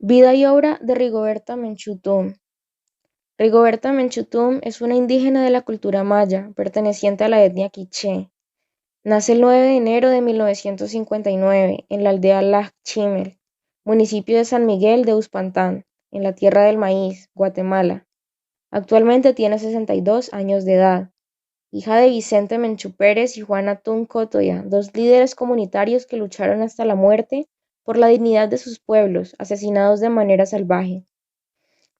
Vida y obra de Rigoberta Menchú Tum. Rigoberta Menchú Tum es una indígena de la cultura maya, perteneciente a la etnia quiché. Nace el 9 de enero de 1959 en la aldea Lajchimel, municipio de San Miguel de Uspantán, en la Tierra del Maíz, Guatemala. Actualmente tiene 62 años de edad. Hija de Vicente Menchú Pérez y Juana Tum Cotoya, dos líderes comunitarios que lucharon hasta la muerte por la dignidad de sus pueblos, asesinados de manera salvaje.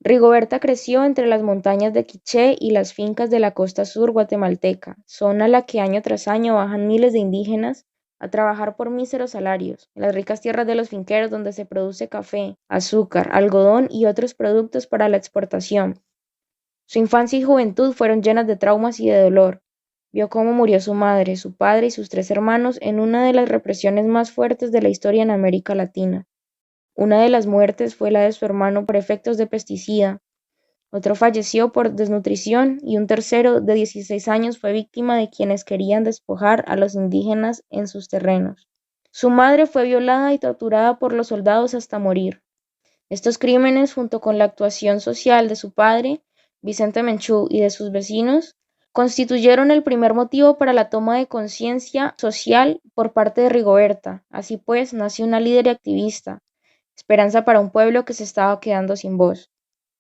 Rigoberta creció entre las montañas de Quiché y las fincas de la costa sur guatemalteca, zona a la que año tras año bajan miles de indígenas a trabajar por míseros salarios, en las ricas tierras de los finqueros donde se produce café, azúcar, algodón y otros productos para la exportación. Su infancia y juventud fueron llenas de traumas y de dolor. Vio cómo murió su madre, su padre y sus tres hermanos en una de las represiones más fuertes de la historia en América Latina. Una de las muertes fue la de su hermano por efectos de pesticida, otro falleció por desnutrición y un tercero de 16 años fue víctima de quienes querían despojar a los indígenas en sus terrenos. Su madre fue violada y torturada por los soldados hasta morir. Estos crímenes, junto con la actuación social de su padre, Vicente Menchú, y de sus vecinos, constituyeron el primer motivo para la toma de conciencia social por parte de Rigoberta. Así pues, nació una líder y activista, esperanza para un pueblo que se estaba quedando sin voz.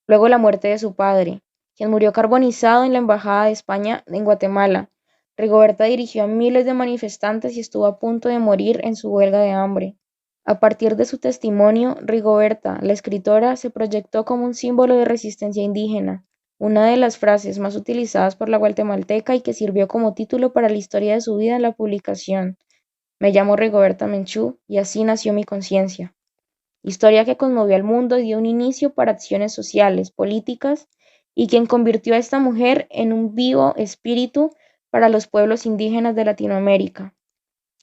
Luego la muerte de su padre, quien murió carbonizado en la Embajada de España en Guatemala. Rigoberta dirigió a miles de manifestantes y estuvo a punto de morir en su huelga de hambre. A partir de su testimonio, Rigoberta, la escritora, se proyectó como un símbolo de resistencia indígena, una de las frases más utilizadas por la guatemalteca y que sirvió como título para la historia de su vida en la publicación. Me llamo Rigoberta Menchú y así nació mi conciencia. Historia que conmovió al mundo y dio un inicio para acciones sociales, políticas, y quien convirtió a esta mujer en un vivo espíritu para los pueblos indígenas de Latinoamérica.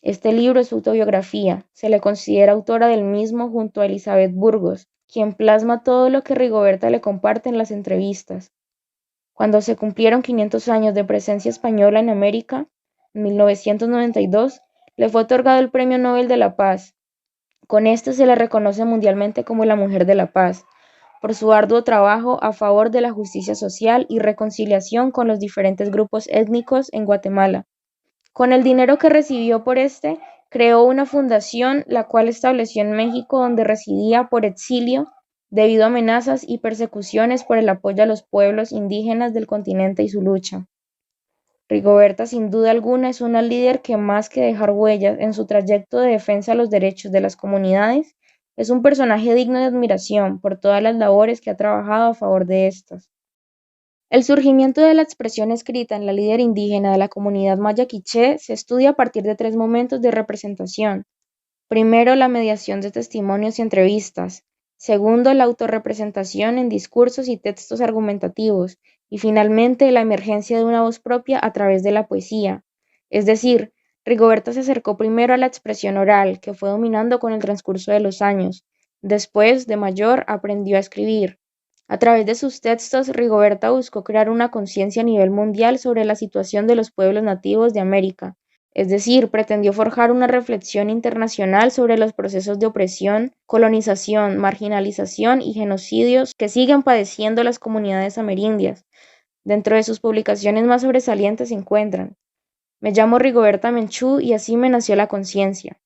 Este libro es su autobiografía, se le considera autora del mismo junto a Elizabeth Burgos, quien plasma todo lo que Rigoberta le comparte en las entrevistas. Cuando se cumplieron 500 años de presencia española en América, en 1992, le fue otorgado el Premio Nobel de la Paz. Con este se le reconoce mundialmente como la Mujer de la Paz, por su arduo trabajo a favor de la justicia social y reconciliación con los diferentes grupos étnicos en Guatemala. Con el dinero que recibió por este, creó una fundación la cual estableció en México donde residía por exilio debido a amenazas y persecuciones por el apoyo a los pueblos indígenas del continente y su lucha. Rigoberta sin duda alguna es una líder que más que dejar huellas en su trayecto de defensa de los derechos de las comunidades, es un personaje digno de admiración por todas las labores que ha trabajado a favor de estas. El surgimiento de la expresión escrita en la líder indígena de la comunidad maya quiché se estudia a partir de tres momentos de representación. Primero, la mediación de testimonios y entrevistas. Segundo, la autorrepresentación en discursos y textos argumentativos. Y finalmente, la emergencia de una voz propia a través de la poesía. Es decir, Rigoberta se acercó primero a la expresión oral, que fue dominando con el transcurso de los años. Después, de mayor, aprendió a escribir. A través de sus textos, Rigoberta buscó crear una conciencia a nivel mundial sobre la situación de los pueblos nativos de América. Es decir, pretendió forjar una reflexión internacional sobre los procesos de opresión, colonización, marginalización y genocidios que siguen padeciendo las comunidades amerindias. Dentro de sus publicaciones más sobresalientes se encuentran Me llamo Rigoberta Menchú y así me nació la conciencia.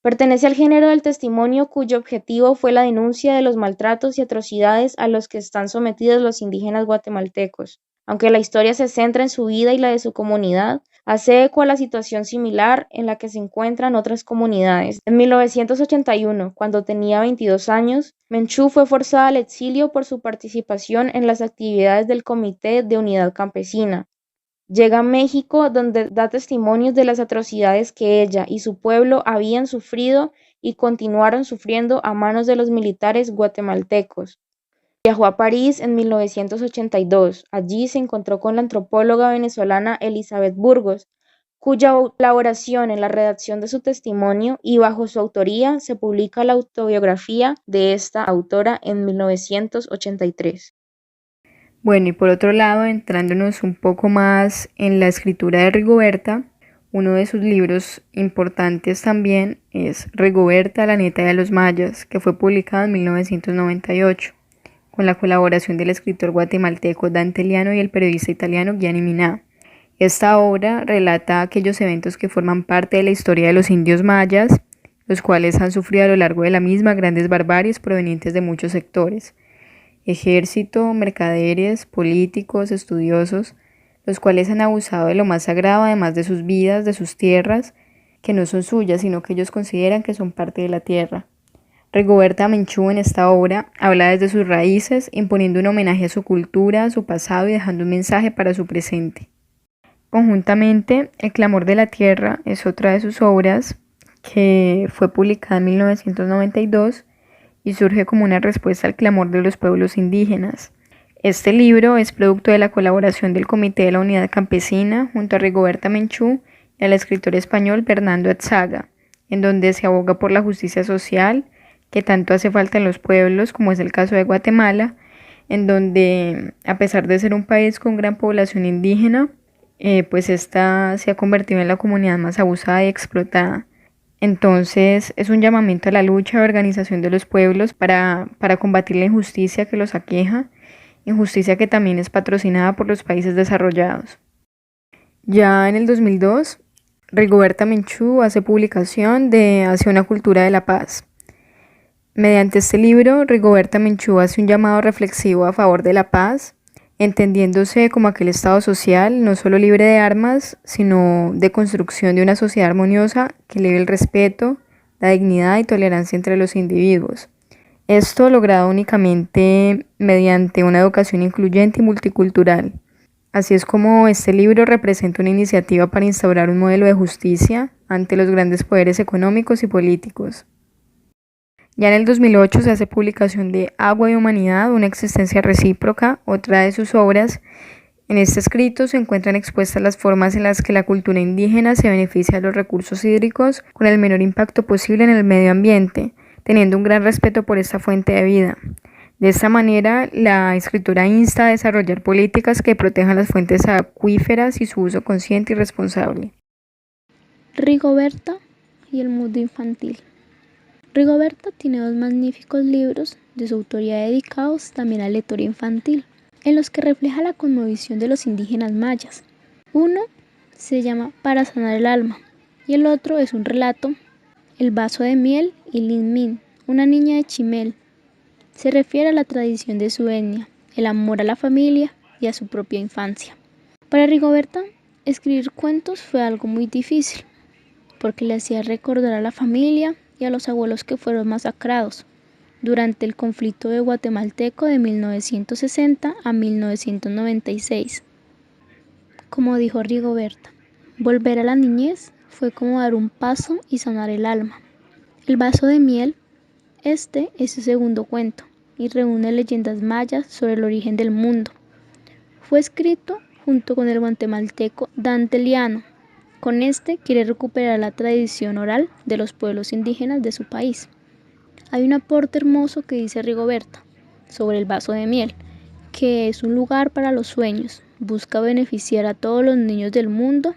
Pertenece al género del testimonio cuyo objetivo fue la denuncia de los maltratos y atrocidades a los que están sometidos los indígenas guatemaltecos. Aunque la historia se centra en su vida y la de su comunidad, hace eco a la situación similar en la que se encuentran otras comunidades. En 1981, cuando tenía 22 años, Menchú fue forzada al exilio por su participación en las actividades del Comité de Unidad Campesina. Llega a México, donde da testimonios de las atrocidades que ella y su pueblo habían sufrido y continuaron sufriendo a manos de los militares guatemaltecos. Viajó a París en 1982. Allí se encontró con la antropóloga venezolana Elizabeth Burgos, cuya colaboración en la redacción de su testimonio y bajo su autoría se publica la autobiografía de esta autora en 1983. Bueno, y por otro lado, entrándonos un poco más en la escritura de Rigoberta, Uno de sus libros importantes también es Rigoberta, la nieta de los mayas, que fue publicado en 1998, con la colaboración del escritor guatemalteco Dante Liano y el periodista italiano Gianni Minà. Esta obra relata aquellos eventos que forman parte de la historia de los indios mayas, los cuales han sufrido a lo largo de la misma grandes barbaries provenientes de muchos sectores: ejército, mercaderes, políticos, estudiosos, los cuales han abusado de lo más sagrado, además de sus vidas, de sus tierras, que no son suyas, sino que ellos consideran que son parte de la tierra. Rigoberta Menchú en esta obra habla desde sus raíces, imponiendo un homenaje a su cultura, a su pasado y dejando un mensaje para su presente. Conjuntamente, El clamor de la tierra es otra de sus obras que fue publicada en 1992 y surge como una respuesta al clamor de los pueblos indígenas. Este libro es producto de la colaboración del Comité de la Unidad Campesina junto a Rigoberta Menchú y al escritor español Bernardo Atzaga, en donde se aboga por la justicia social que tanto hace falta en los pueblos, como es el caso de Guatemala, en donde, a pesar de ser un país con gran población indígena, pues esta se ha convertido en la comunidad más abusada y explotada. Entonces es un llamamiento a la lucha y organización de los pueblos para combatir la injusticia que los aqueja, injusticia que también es patrocinada por los países desarrollados. Ya en el 2002, Rigoberta Menchú hace publicación de Hacia una cultura de la paz. Mediante este libro, Rigoberta Menchú hace un llamado reflexivo a favor de la paz, entendiéndose como aquel estado social no solo libre de armas, sino de construcción de una sociedad armoniosa que eleve el respeto, la dignidad y tolerancia entre los individuos. Esto logrado únicamente mediante una educación incluyente y multicultural. Así es como este libro representa una iniciativa para instaurar un modelo de justicia ante los grandes poderes económicos y políticos. Ya en el 2008 se hace publicación de Agua y Humanidad, una existencia recíproca, otra de sus obras. En este escrito se encuentran expuestas las formas en las que la cultura indígena se beneficia de los recursos hídricos con el menor impacto posible en el medio ambiente, teniendo un gran respeto por esta fuente de vida. De esta manera, la escritora insta a desarrollar políticas que protejan las fuentes acuíferas y su uso consciente y responsable. Rigoberta y el mundo infantil. Rigoberta tiene dos magníficos libros de su autoría dedicados también a la lectura infantil, en los que refleja la cosmovisión de los indígenas mayas. Uno se llama Para sanar el alma y el otro es un relato, El vaso de miel y Lin Min, una niña de Chimel. Se refiere a la tradición de su etnia, el amor a la familia y a su propia infancia. Para Rigoberta, escribir cuentos fue algo muy difícil, porque le hacía recordar a la familia y a los abuelos que fueron masacrados durante el conflicto de guatemalteco de 1960 a 1996. Como dijo Rigoberta, volver a la niñez fue como dar un paso y sanar el alma. El vaso de miel, este es su segundo cuento y reúne leyendas mayas sobre el origen del mundo. Fue escrito junto con el guatemalteco Dante Liano. Con este quiere recuperar la tradición oral de los pueblos indígenas de su país. Hay un aporte hermoso que dice Rigoberta sobre el vaso de miel, que es un lugar para los sueños. Busca beneficiar a todos los niños del mundo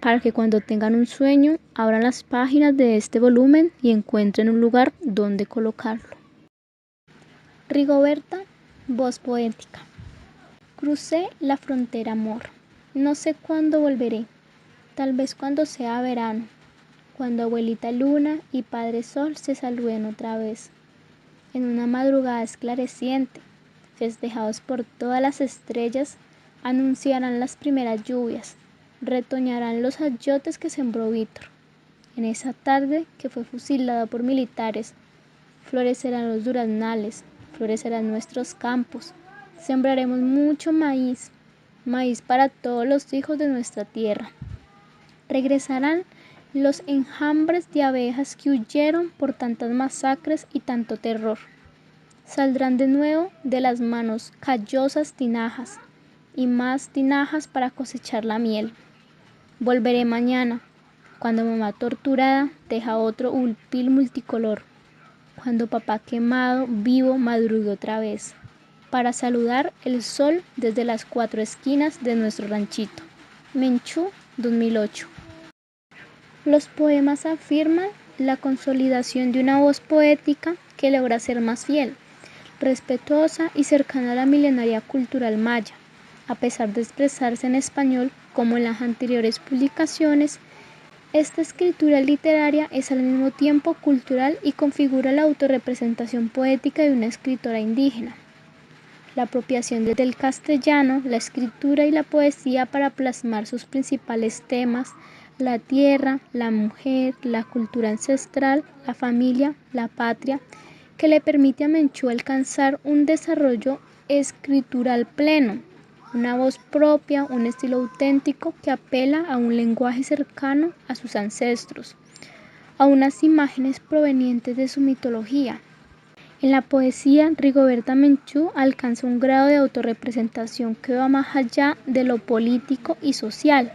para que cuando tengan un sueño abran las páginas de este volumen y encuentren un lugar donde colocarlo. Rigoberta, voz poética. Crucé la frontera, amor. No sé cuándo volveré. Tal vez cuando sea verano, cuando abuelita luna y padre sol se saluden otra vez. En una madrugada esclareciente, festejados por todas las estrellas, anunciarán las primeras lluvias, retoñarán los ayotes que sembró Víctor. En esa tarde que fue fusilado por militares, florecerán los duraznales, florecerán nuestros campos, sembraremos mucho maíz, maíz para todos los hijos de nuestra tierra. Regresarán los enjambres de abejas que huyeron por tantas masacres y tanto terror. Saldrán de nuevo de las manos callosas tinajas y más tinajas para cosechar la miel. Volveré mañana, cuando mamá torturada deja otro huipil multicolor, cuando papá quemado vivo madrugue otra vez, para saludar el sol desde las 4 esquinas de nuestro ranchito. Menchú, 2008. Los poemas afirman la consolidación de una voz poética que logra ser más fiel, respetuosa y cercana a la milenaria cultural maya, a pesar de expresarse en español como en las anteriores publicaciones. Esta escritura literaria es al mismo tiempo cultural y configura la autorrepresentación poética de una escritora indígena. La apropiación del castellano, la escritura y la poesía para plasmar sus principales temas, la tierra, la mujer, la cultura ancestral, la familia, la patria, que le permite a Menchú alcanzar un desarrollo escritural pleno, una voz propia, un estilo auténtico que apela a un lenguaje cercano a sus ancestros, a unas imágenes provenientes de su mitología. En la poesía, Rigoberta Menchú alcanza un grado de autorrepresentación que va más allá de lo político y social,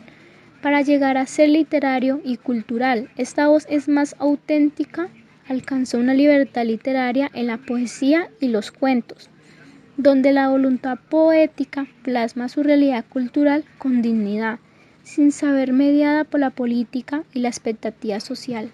para llegar a ser literario y cultural. Esta voz es más auténtica, alcanzó una libertad literaria en la poesía y los cuentos, donde la voluntad poética plasma su realidad cultural con dignidad, sin saber mediada por la política y la expectativa social.